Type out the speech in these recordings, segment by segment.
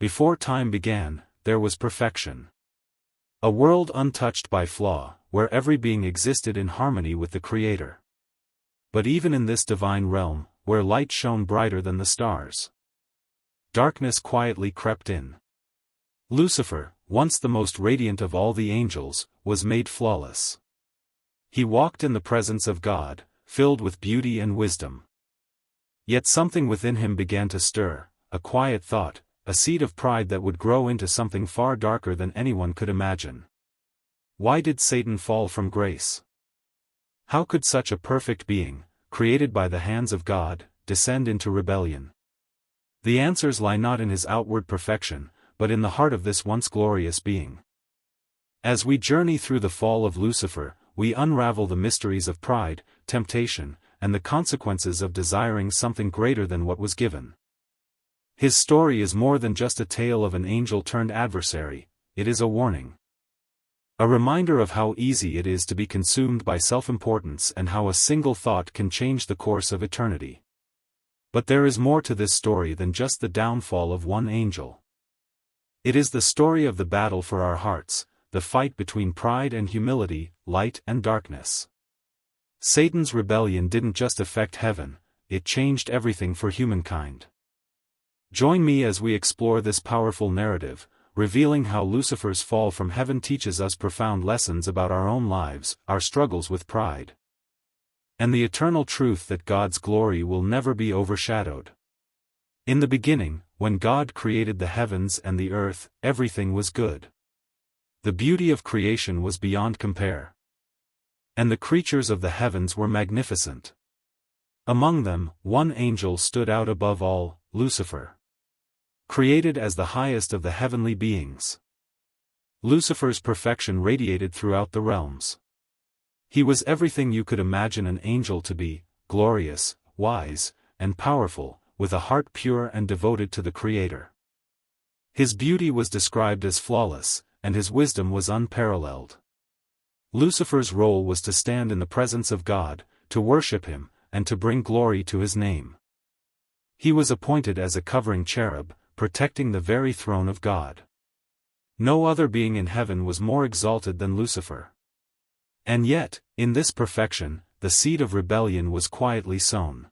Before time began, there was perfection. A world untouched by flaw, where every being existed in harmony with the Creator. But even in this divine realm, where light shone brighter than the stars, darkness quietly crept in. Lucifer, once the most radiant of all the angels, was made flawless. He walked in the presence of God, filled with beauty and wisdom. Yet something within him began to stir, a quiet thought, a seed of pride that would grow into something far darker than anyone could imagine. Why did Satan fall from grace? How could such a perfect being, created by the hands of God, descend into rebellion? The answers lie not in his outward perfection, but in the heart of this once glorious being. As we journey through the fall of Lucifer, we unravel the mysteries of pride, temptation, and the consequences of desiring something greater than what was given. His story is more than just a tale of an angel turned adversary, it is a warning. A reminder of how easy it is to be consumed by self-importance and how a single thought can change the course of eternity. But there is more to this story than just the downfall of one angel. It is the story of the battle for our hearts, the fight between pride and humility, light and darkness. Satan's rebellion didn't just affect heaven, it changed everything for humankind. Join me as we explore this powerful narrative, revealing how Lucifer's fall from heaven teaches us profound lessons about our own lives, our struggles with pride, and the eternal truth that God's glory will never be overshadowed. In the beginning, when God created the heavens and the earth, everything was good. The beauty of creation was beyond compare. And the creatures of the heavens were magnificent. Among them, one angel stood out above all, Lucifer. Created as the highest of the heavenly beings, Lucifer's perfection radiated throughout the realms. He was everything you could imagine an angel to be, glorious, wise, and powerful, with a heart pure and devoted to the Creator. His beauty was described as flawless, and his wisdom was unparalleled. Lucifer's role was to stand in the presence of God, to worship Him, and to bring glory to His name. He was appointed as a covering cherub, protecting the very throne of God. No other being in heaven was more exalted than Lucifer. And yet, in this perfection, the seed of rebellion was quietly sown.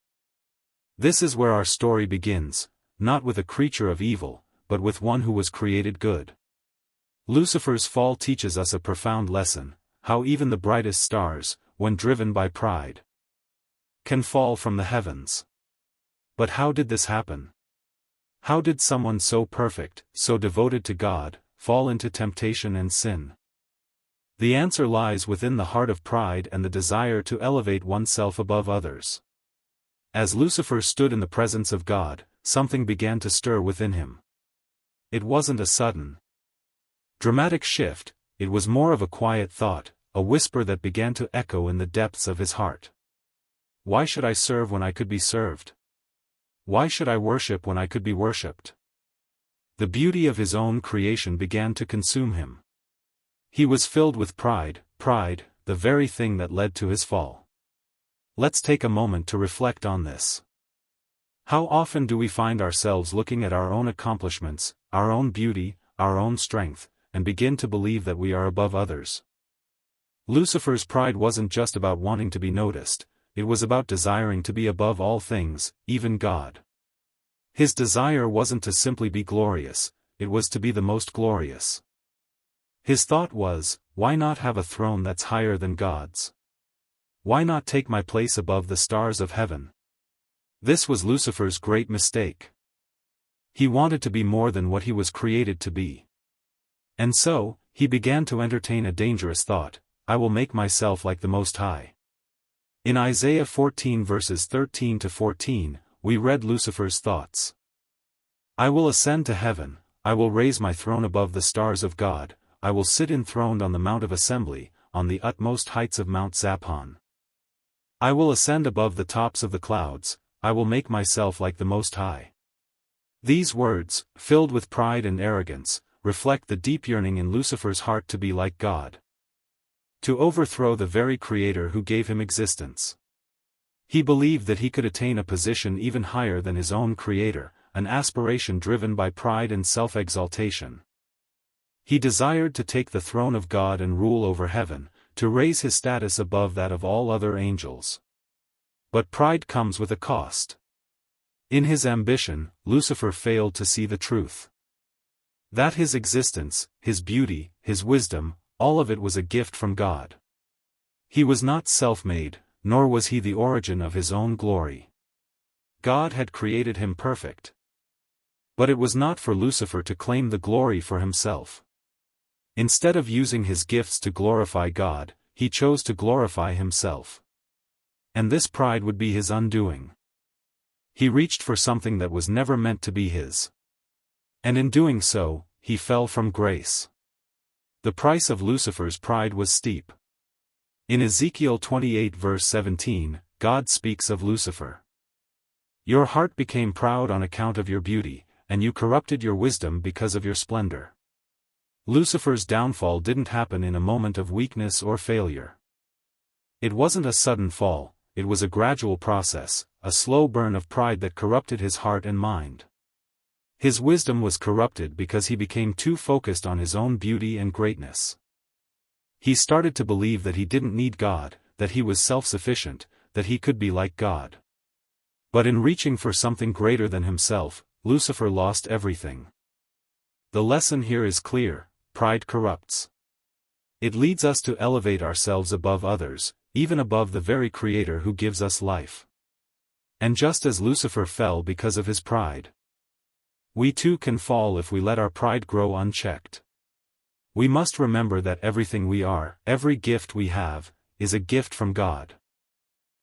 This is where our story begins, not with a creature of evil, but with one who was created good. Lucifer's fall teaches us a profound lesson, how even the brightest stars, when driven by pride, can fall from the heavens. But how did this happen? How did someone so perfect, so devoted to God, fall into temptation and sin? The answer lies within the heart of pride and the desire to elevate oneself above others. As Lucifer stood in the presence of God, something began to stir within him. It wasn't a sudden, dramatic shift, it was more of a quiet thought, a whisper that began to echo in the depths of his heart. Why should I serve when I could be served? Why should I worship when I could be worshipped? The beauty of his own creation began to consume him. He was filled with pride, the very thing that led to his fall. Let's take a moment to reflect on this. How often do we find ourselves looking at our own accomplishments, our own beauty, our own strength, and begin to believe that we are above others? Lucifer's pride wasn't just about wanting to be noticed, it was about desiring to be above all things, even God. His desire wasn't to simply be glorious, it was to be the most glorious. His thought was, why not have a throne that's higher than God's? Why not take my place above the stars of heaven? This was Lucifer's great mistake. He wanted to be more than what he was created to be. And so, he began to entertain a dangerous thought, I will make myself like the Most High. In Isaiah 14 verses 13 to 14, we read Lucifer's thoughts. I will ascend to heaven, I will raise my throne above the stars of God, I will sit enthroned on the Mount of Assembly, on the utmost heights of Mount Zaphon. I will ascend above the tops of the clouds, I will make myself like the Most High. These words, filled with pride and arrogance, reflect the deep yearning in Lucifer's heart to be like God. To overthrow the very Creator who gave him existence. He believed that he could attain a position even higher than his own Creator, an aspiration driven by pride and self-exaltation. He desired to take the throne of God and rule over heaven, to raise his status above that of all other angels. But pride comes with a cost. In his ambition, Lucifer failed to see the truth. That his existence, his beauty, his wisdom, all of it was a gift from God. He was not self-made, nor was he the origin of his own glory. God had created him perfect. But it was not for Lucifer to claim the glory for himself. Instead of using his gifts to glorify God, he chose to glorify himself. And this pride would be his undoing. He reached for something that was never meant to be his. And in doing so, he fell from grace. The price of Lucifer's pride was steep. In Ezekiel 28 verse 17, God speaks of Lucifer. Your heart became proud on account of your beauty, and you corrupted your wisdom because of your splendor. Lucifer's downfall didn't happen in a moment of weakness or failure. It wasn't a sudden fall, it was a gradual process, a slow burn of pride that corrupted his heart and mind. His wisdom was corrupted because he became too focused on his own beauty and greatness. He started to believe that he didn't need God, that he was self-sufficient, that he could be like God. But in reaching for something greater than himself, Lucifer lost everything. The lesson here is clear: pride corrupts. It leads us to elevate ourselves above others, even above the very Creator who gives us life. And just as Lucifer fell because of his pride, we too can fall if we let our pride grow unchecked. We must remember that everything we are, every gift we have, is a gift from God.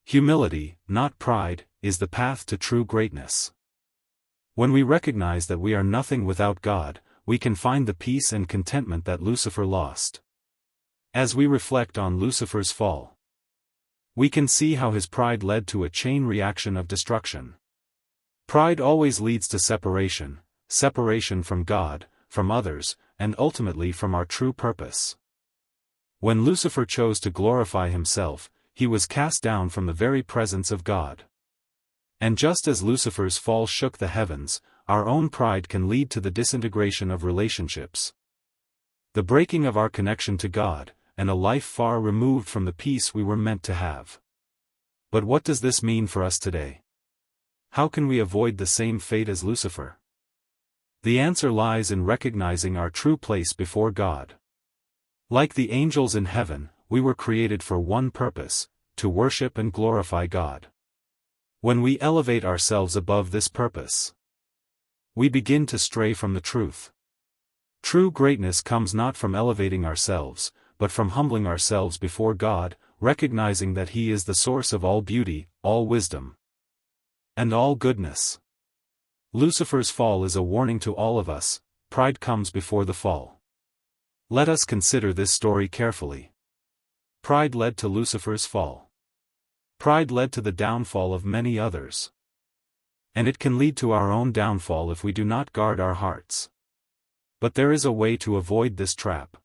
Humility, not pride, is the path to true greatness. When we recognize that we are nothing without God, we can find the peace and contentment that Lucifer lost. As we reflect on Lucifer's fall, we can see how his pride led to a chain reaction of destruction. Pride always leads to separation, separation from God, from others, and ultimately from our true purpose. When Lucifer chose to glorify himself, he was cast down from the very presence of God. And just as Lucifer's fall shook the heavens, our own pride can lead to the disintegration of relationships, the breaking of our connection to God, and a life far removed from the peace we were meant to have. But what does this mean for us today? How can we avoid the same fate as Lucifer? The answer lies in recognizing our true place before God. Like the angels in heaven, we were created for one purpose: to worship and glorify God. When we elevate ourselves above this purpose, we begin to stray from the truth. True greatness comes not from elevating ourselves, but from humbling ourselves before God, recognizing that He is the source of all beauty, all wisdom, and all goodness. Lucifer's fall is a warning to all of us: pride comes before the fall. Let us consider this story carefully. Pride led to Lucifer's fall. Pride led to the downfall of many others. And it can lead to our own downfall if we do not guard our hearts. But there is a way to avoid this trap.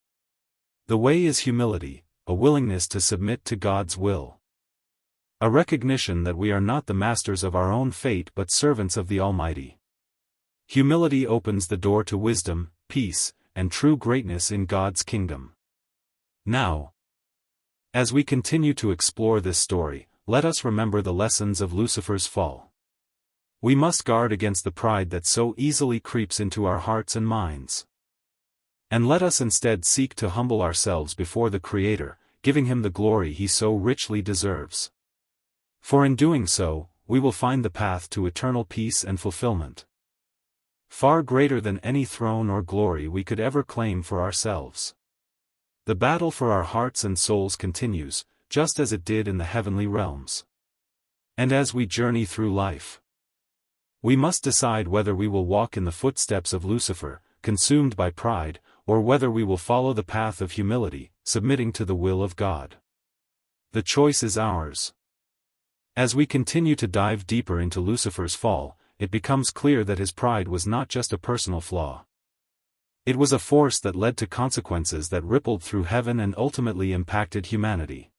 The way is humility, a willingness to submit to God's will. A recognition that we are not the masters of our own fate but servants of the Almighty. Humility opens the door to wisdom, peace, and true greatness in God's kingdom. Now, as we continue to explore this story, let us remember the lessons of Lucifer's fall. We must guard against the pride that so easily creeps into our hearts and minds. And let us instead seek to humble ourselves before the Creator, giving Him the glory He so richly deserves. For in doing so, we will find the path to eternal peace and fulfillment, far greater than any throne or glory we could ever claim for ourselves. The battle for our hearts and souls continues, just as it did in the heavenly realms. And as we journey through life, we must decide whether we will walk in the footsteps of Lucifer, consumed by pride, or whether we will follow the path of humility, submitting to the will of God. The choice is ours. As we continue to dive deeper into Lucifer's fall, it becomes clear that his pride was not just a personal flaw. It was a force that led to consequences that rippled through heaven and ultimately impacted humanity.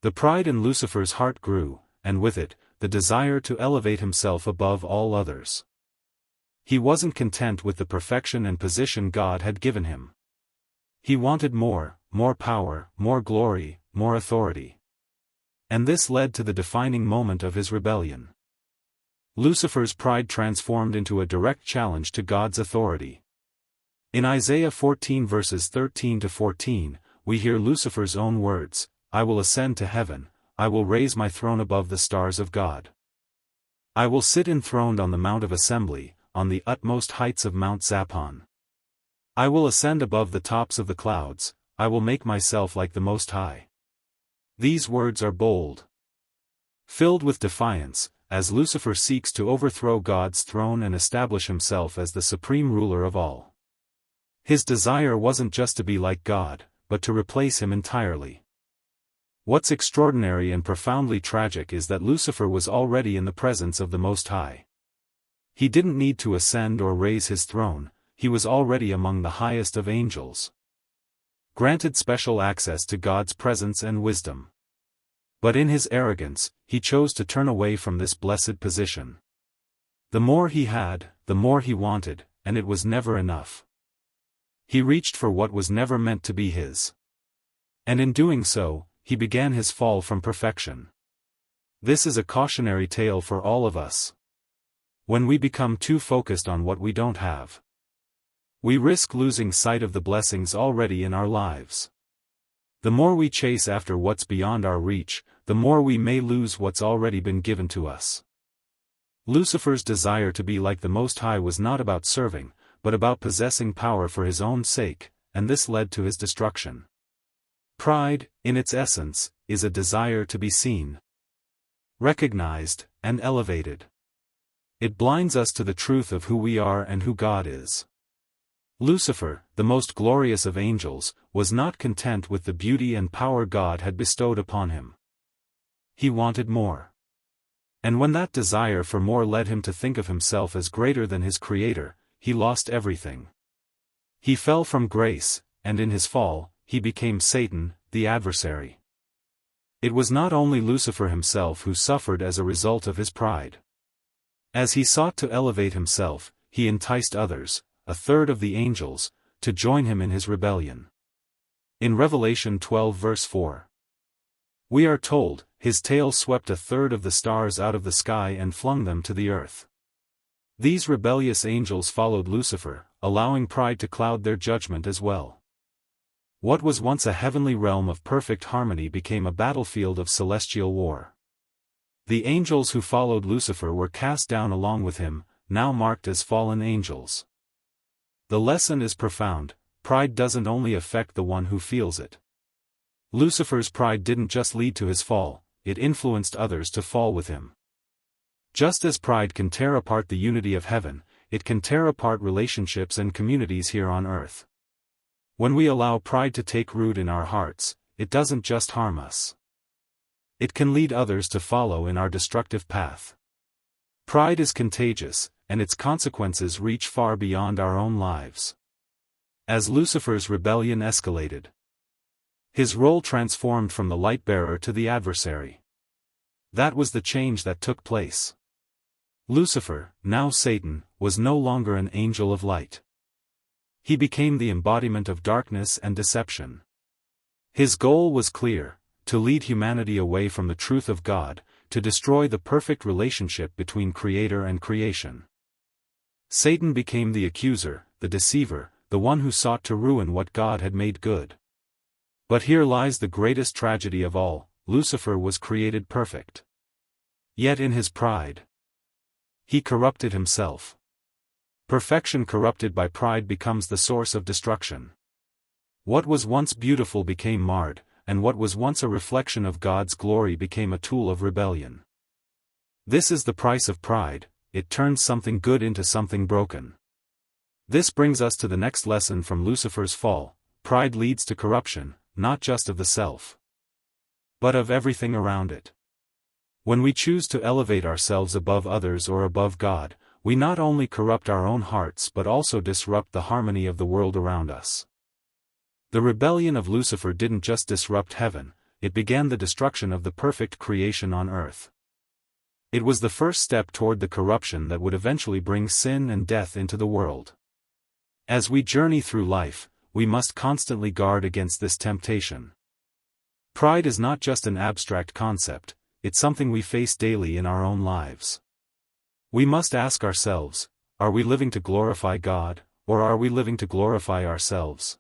The pride in Lucifer's heart grew, and with it, the desire to elevate himself above all others. He wasn't content with the perfection and position God had given him. He wanted more power, more glory, more authority. And this led to the defining moment of his rebellion. Lucifer's pride transformed into a direct challenge to God's authority. In Isaiah 14 verses 13 to 14, we hear Lucifer's own words, "I will ascend to heaven, I will raise my throne above the stars of God. I will sit enthroned on the Mount of Assembly, on the utmost heights of Mount Zaphon. I will ascend above the tops of the clouds, I will make myself like the Most High." These words are bold, filled with defiance, as Lucifer seeks to overthrow God's throne and establish himself as the supreme ruler of all. His desire wasn't just to be like God, but to replace him entirely. What's extraordinary and profoundly tragic is that Lucifer was already in the presence of the Most High. He didn't need to ascend or raise his throne, he was already among the highest of angels, granted special access to God's presence and wisdom. But in his arrogance, he chose to turn away from this blessed position. The more he had, the more he wanted, and it was never enough. He reached for what was never meant to be his. And in doing so, he began his fall from perfection. This is a cautionary tale for all of us. When we become too focused on what we don't have, we risk losing sight of the blessings already in our lives. The more we chase after what's beyond our reach, the more we may lose what's already been given to us. Lucifer's desire to be like the Most High was not about serving, but about possessing power for his own sake, and this led to his destruction. Pride, in its essence, is a desire to be seen, recognized, and elevated. It blinds us to the truth of who we are and who God is. Lucifer, the most glorious of angels, was not content with the beauty and power God had bestowed upon him. He wanted more. And when that desire for more led him to think of himself as greater than his Creator, he lost everything. He fell from grace, and in his fall, he became Satan, the adversary. It was not only Lucifer himself who suffered as a result of his pride. As he sought to elevate himself, he enticed others, a third of the angels, to join him in his rebellion. In Revelation 12 verse 4, we are told, "His tail swept a third of the stars out of the sky and flung them to the earth." These rebellious angels followed Lucifer, allowing pride to cloud their judgment as well. What was once a heavenly realm of perfect harmony became a battlefield of celestial war. The angels who followed Lucifer were cast down along with him, now marked as fallen angels. The lesson is profound: pride doesn't only affect the one who feels it. Lucifer's pride didn't just lead to his fall, it influenced others to fall with him. Just as pride can tear apart the unity of heaven, it can tear apart relationships and communities here on earth. When we allow pride to take root in our hearts, it doesn't just harm us. It can lead others to follow in our destructive path. Pride is contagious, and its consequences reach far beyond our own lives. As Lucifer's rebellion escalated, his role transformed from the Lightbearer to the adversary. That was the change that took place. Lucifer, now Satan, was no longer an angel of light. He became the embodiment of darkness and deception. His goal was clear: to lead humanity away from the truth of God, to destroy the perfect relationship between Creator and creation. Satan became the accuser, the deceiver, the one who sought to ruin what God had made good. But here lies the greatest tragedy of all: Lucifer was created perfect. Yet in his pride, he corrupted himself. Perfection corrupted by pride becomes the source of destruction. What was once beautiful became marred, and what was once a reflection of God's glory became a tool of rebellion. This is the price of pride: it turns something good into something broken. This brings us to the next lesson from Lucifer's fall: pride leads to corruption, not just of the self, but of everything around it. When we choose to elevate ourselves above others or above God, we not only corrupt our own hearts but also disrupt the harmony of the world around us. The rebellion of Lucifer didn't just disrupt heaven, it began the destruction of the perfect creation on earth. It was the first step toward the corruption that would eventually bring sin and death into the world. As we journey through life, we must constantly guard against this temptation. Pride is not just an abstract concept, it's something we face daily in our own lives. We must ask ourselves, are we living to glorify God, or are we living to glorify ourselves?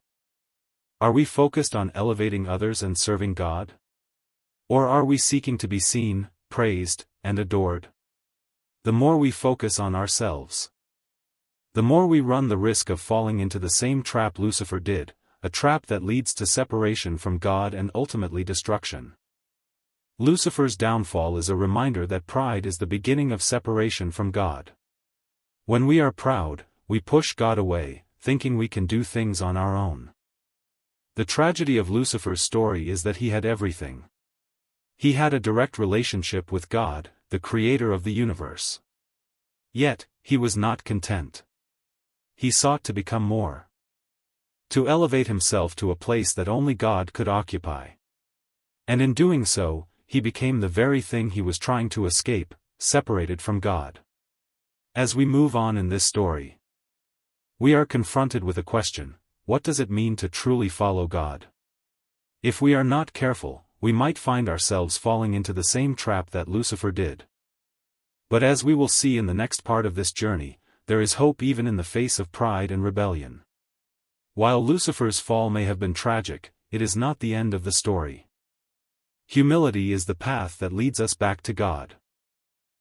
Are we focused on elevating others and serving God? Or are we seeking to be seen, praised, and adored? The more we focus on ourselves, the more we run the risk of falling into the same trap Lucifer did, a trap that leads to separation from God and ultimately destruction. Lucifer's downfall is a reminder that pride is the beginning of separation from God. When we are proud, we push God away, thinking we can do things on our own. The tragedy of Lucifer's story is that he had everything. He had a direct relationship with God, the creator of the universe. Yet, he was not content. He sought to become more. To elevate himself to a place that only God could occupy. And in doing so, he became the very thing he was trying to escape, separated from God. As we move on in this story, we are confronted with a question: what does it mean to truly follow God? If we are not careful, we might find ourselves falling into the same trap that Lucifer did. But as we will see in the next part of this journey, there is hope even in the face of pride and rebellion. While Lucifer's fall may have been tragic, it is not the end of the story. Humility is the path that leads us back to God.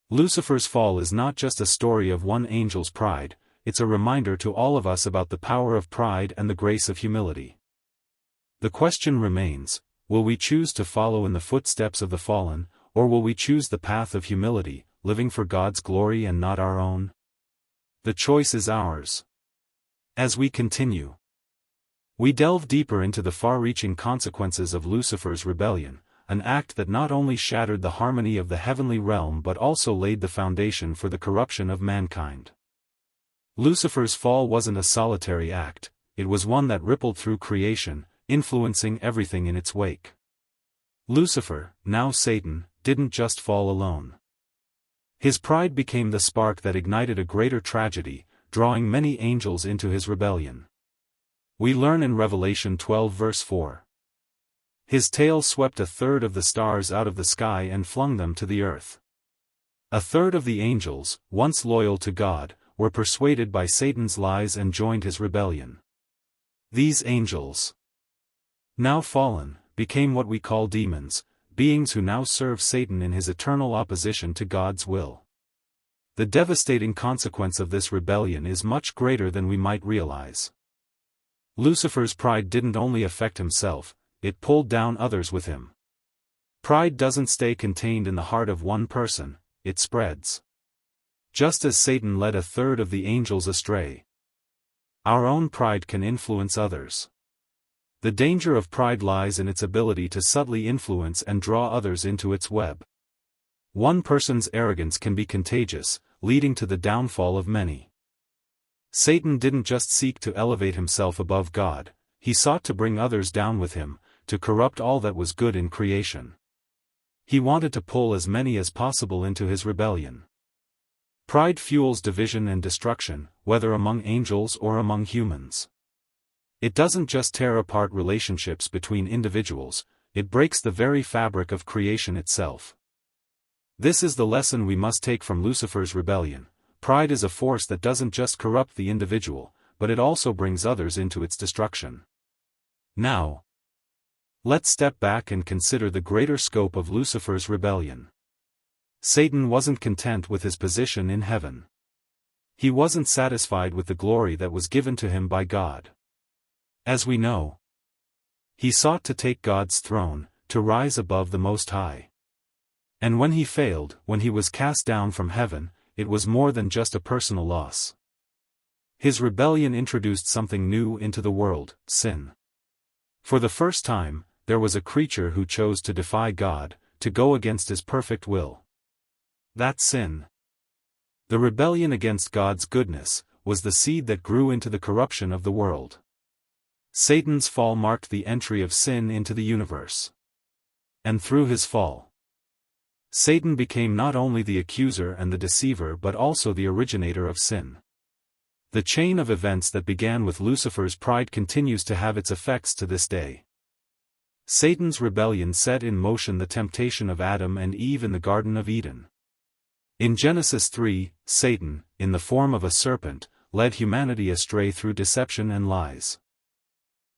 Lucifer's fall is not just a story of one angel's pride, it's a reminder to all of us about the power of pride and the grace of humility. The question remains, will we choose to follow in the footsteps of the fallen, or will we choose the path of humility, living for God's glory and not our own? The choice is ours. As we continue, we delve deeper into the far-reaching consequences of Lucifer's rebellion, an act that not only shattered the harmony of the heavenly realm but also laid the foundation for the corruption of mankind. Lucifer's fall wasn't a solitary act, it was one that rippled through creation, influencing everything in its wake. Lucifer, now Satan, didn't just fall alone. His pride became the spark that ignited a greater tragedy, drawing many angels into his rebellion. We learn in Revelation 12 verse 4. His tail swept a third of the stars out of the sky and flung them to the earth. A third of the angels, once loyal to God, were persuaded by Satan's lies and joined his rebellion. These angels, now fallen, became what we call demons, beings who now serve Satan in his eternal opposition to God's will. The devastating consequence of this rebellion is much greater than we might realize. Lucifer's pride didn't only affect himself, it pulled down others with him. Pride doesn't stay contained in the heart of one person, it spreads. Just as Satan led a third of the angels astray, our own pride can influence others. The danger of pride lies in its ability to subtly influence and draw others into its web. One person's arrogance can be contagious, leading to the downfall of many. Satan didn't just seek to elevate himself above God, he sought to bring others down with him, to corrupt all that was good in creation. He wanted to pull as many as possible into his rebellion. Pride fuels division and destruction, whether among angels or among humans. It doesn't just tear apart relationships between individuals, it breaks the very fabric of creation itself. This is the lesson we must take from Lucifer's rebellion. Pride is a force that doesn't just corrupt the individual, but it also brings others into its destruction. Now, let's step back and consider the greater scope of Lucifer's rebellion. Satan wasn't content with his position in heaven. He wasn't satisfied with the glory that was given to him by God. As we know, he sought to take God's throne, to rise above the Most High. And when he failed, when he was cast down from heaven, it was more than just a personal loss. His rebellion introduced something new into the world, sin. For the first time, there was a creature who chose to defy God, to go against his perfect will. That sin, the rebellion against God's goodness, was the seed that grew into the corruption of the world. Satan's fall marked the entry of sin into the universe. And through his fall, Satan became not only the accuser and the deceiver but also the originator of sin. The chain of events that began with Lucifer's pride continues to have its effects to this day. Satan's rebellion set in motion the temptation of Adam and Eve in the Garden of Eden. In Genesis 3, Satan, in the form of a serpent, led humanity astray through deception and lies.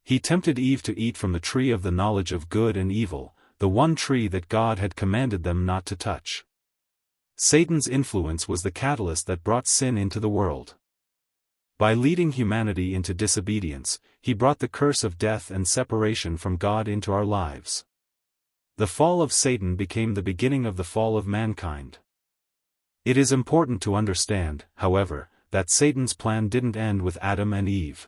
He tempted Eve to eat from the tree of the knowledge of good and evil, the one tree that God had commanded them not to touch. Satan's influence was the catalyst that brought sin into the world. By leading humanity into disobedience, he brought the curse of death and separation from God into our lives. The fall of Satan became the beginning of the fall of mankind. It is important to understand, however, that Satan's plan didn't end with Adam and Eve.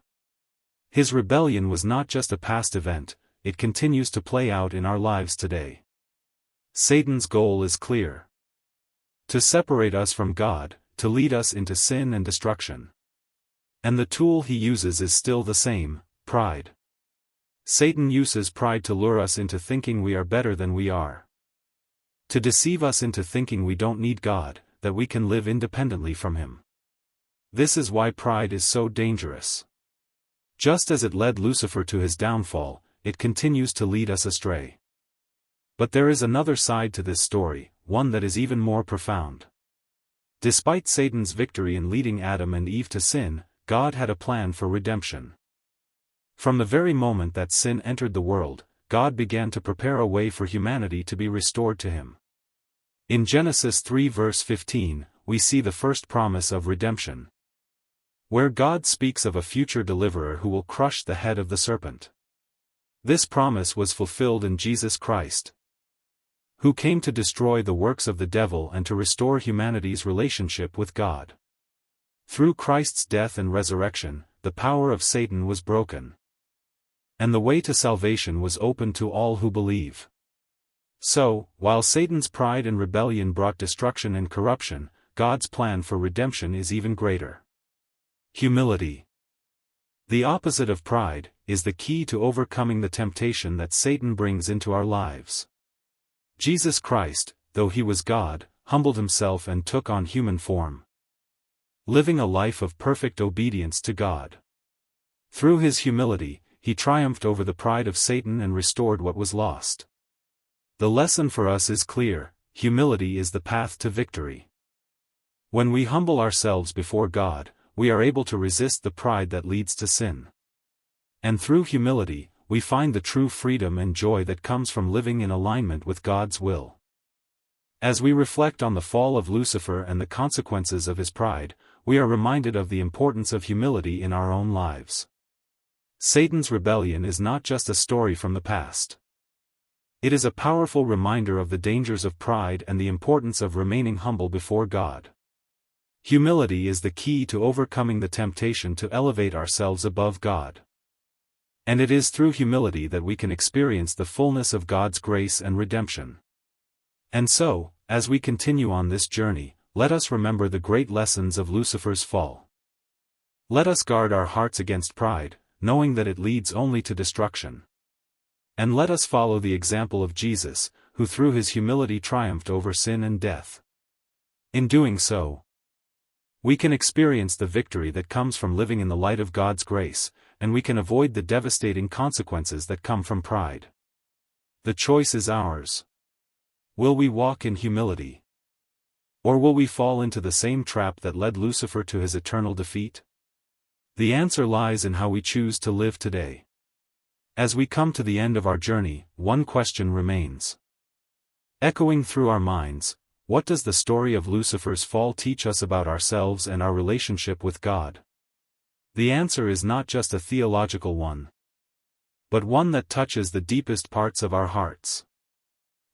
His rebellion was not just a past event, it continues to play out in our lives today. Satan's goal is clear: to separate us from God, to lead us into sin and destruction. And the tool he uses is still the same: pride. Satan uses pride to lure us into thinking we are better than we are. To deceive us into thinking we don't need God, that we can live independently from him. This is why pride is so dangerous. Just as it led Lucifer to his downfall, it continues to lead us astray. But there is another side to this story, one that is even more profound. Despite Satan's victory in leading Adam and Eve to sin, God had a plan for redemption. From the very moment that sin entered the world, God began to prepare a way for humanity to be restored to him. In Genesis 3 verse 15, we see the first promise of redemption, where God speaks of a future deliverer who will crush the head of the serpent. This promise was fulfilled in Jesus Christ, who came to destroy the works of the devil and to restore humanity's relationship with God. Through Christ's death and resurrection, the power of Satan was broken, and the way to salvation was open to all who believe. So, while Satan's pride and rebellion brought destruction and corruption, God's plan for redemption is even greater. Humility, the opposite of pride, is the key to overcoming the temptation that Satan brings into our lives. Jesus Christ, though he was God, humbled himself and took on human form, living a life of perfect obedience to God. Through his humility, he triumphed over the pride of Satan and restored what was lost. The lesson for us is clear: humility is the path to victory. When we humble ourselves before God, we are able to resist the pride that leads to sin. And through humility, we find the true freedom and joy that comes from living in alignment with God's will. As we reflect on the fall of Lucifer and the consequences of his pride, we are reminded of the importance of humility in our own lives. Satan's rebellion is not just a story from the past. It is a powerful reminder of the dangers of pride and the importance of remaining humble before God. Humility is the key to overcoming the temptation to elevate ourselves above God. And it is through humility that we can experience the fullness of God's grace and redemption. And so, as we continue on this journey, let us remember the great lessons of Lucifer's fall. Let us guard our hearts against pride, knowing that it leads only to destruction. And let us follow the example of Jesus, who through his humility triumphed over sin and death. In doing so, we can experience the victory that comes from living in the light of God's grace, and we can avoid the devastating consequences that come from pride. The choice is ours. Will we walk in humility? Or will we fall into the same trap that led Lucifer to his eternal defeat? The answer lies in how we choose to live today. As we come to the end of our journey, one question remains. Echoing through our minds, what does the story of Lucifer's fall teach us about ourselves and our relationship with God? The answer is not just a theological one, but one that touches the deepest parts of our hearts.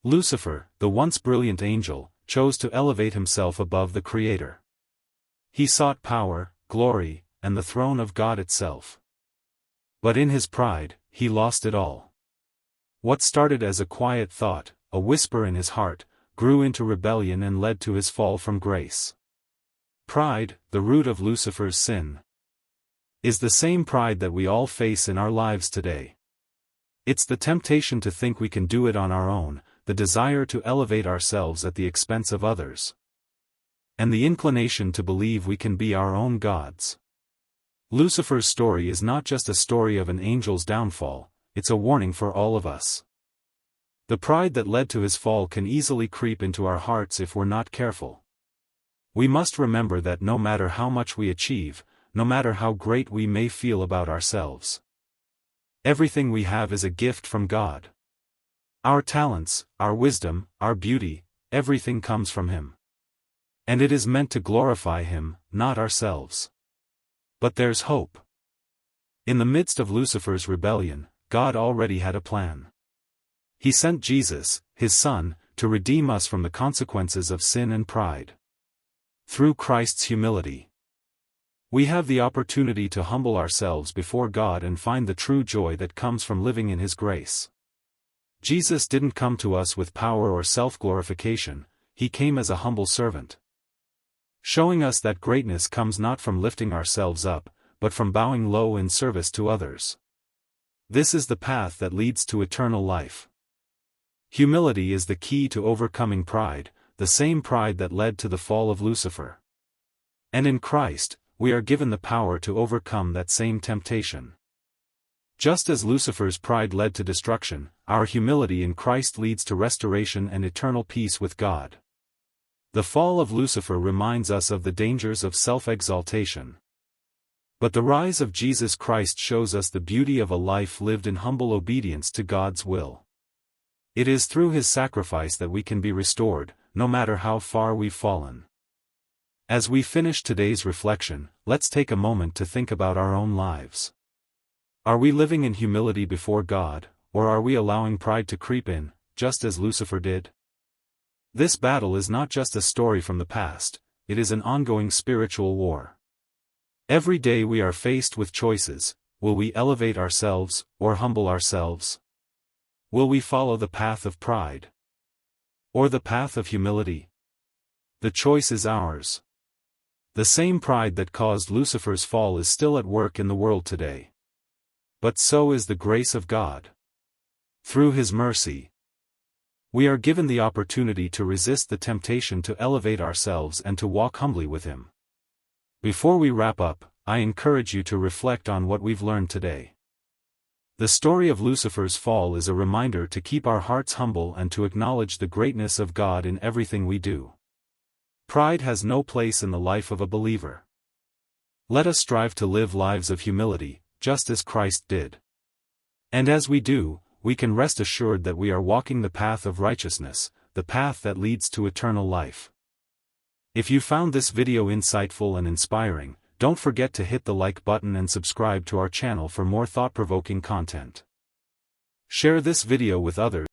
Lucifer, the once brilliant angel, chose to elevate himself above the Creator. He sought power, glory, and the throne of God itself. But in his pride, he lost it all. What started as a quiet thought, a whisper in his heart, grew into rebellion and led to his fall from grace. Pride, the root of Lucifer's sin, is the same pride that we all face in our lives today. It's the temptation to think we can do it on our own, the desire to elevate ourselves at the expense of others, and the inclination to believe we can be our own gods. Lucifer's story is not just a story of an angel's downfall, it's a warning for all of us. The pride that led to his fall can easily creep into our hearts if we're not careful. We must remember that no matter how much we achieve, no matter how great we may feel about ourselves, everything we have is a gift from God. Our talents, our wisdom, our beauty, everything comes from Him. And it is meant to glorify Him, not ourselves. But there's hope. In the midst of Lucifer's rebellion, God already had a plan. He sent Jesus, His Son, to redeem us from the consequences of sin and pride. Through Christ's humility, we have the opportunity to humble ourselves before God and find the true joy that comes from living in His grace. Jesus didn't come to us with power or self-glorification, He came as a humble servant, showing us that greatness comes not from lifting ourselves up, but from bowing low in service to others. This is the path that leads to eternal life. Humility is the key to overcoming pride, the same pride that led to the fall of Lucifer. And in Christ, we are given the power to overcome that same temptation. Just as Lucifer's pride led to destruction, our humility in Christ leads to restoration and eternal peace with God. The fall of Lucifer reminds us of the dangers of self-exaltation. But the rise of Jesus Christ shows us the beauty of a life lived in humble obedience to God's will. It is through His sacrifice that we can be restored, no matter how far we've fallen. As we finish today's reflection, let's take a moment to think about our own lives. Are we living in humility before God, or are we allowing pride to creep in, just as Lucifer did? This battle is not just a story from the past, it is an ongoing spiritual war. Every day we are faced with choices: will we elevate ourselves, or humble ourselves? Will we follow the path of pride, or the path of humility? The choice is ours. The same pride that caused Lucifer's fall is still at work in the world today. But so is the grace of God. Through His mercy, we are given the opportunity to resist the temptation to elevate ourselves and to walk humbly with Him. Before we wrap up, I encourage you to reflect on what we've learned today. The story of Lucifer's fall is a reminder to keep our hearts humble and to acknowledge the greatness of God in everything we do. Pride has no place in the life of a believer. Let us strive to live lives of humility, just as Christ did. And as we do, we can rest assured that we are walking the path of righteousness, the path that leads to eternal life. If you found this video insightful and inspiring, don't forget to hit the like button and subscribe to our channel for more thought-provoking content. Share this video with others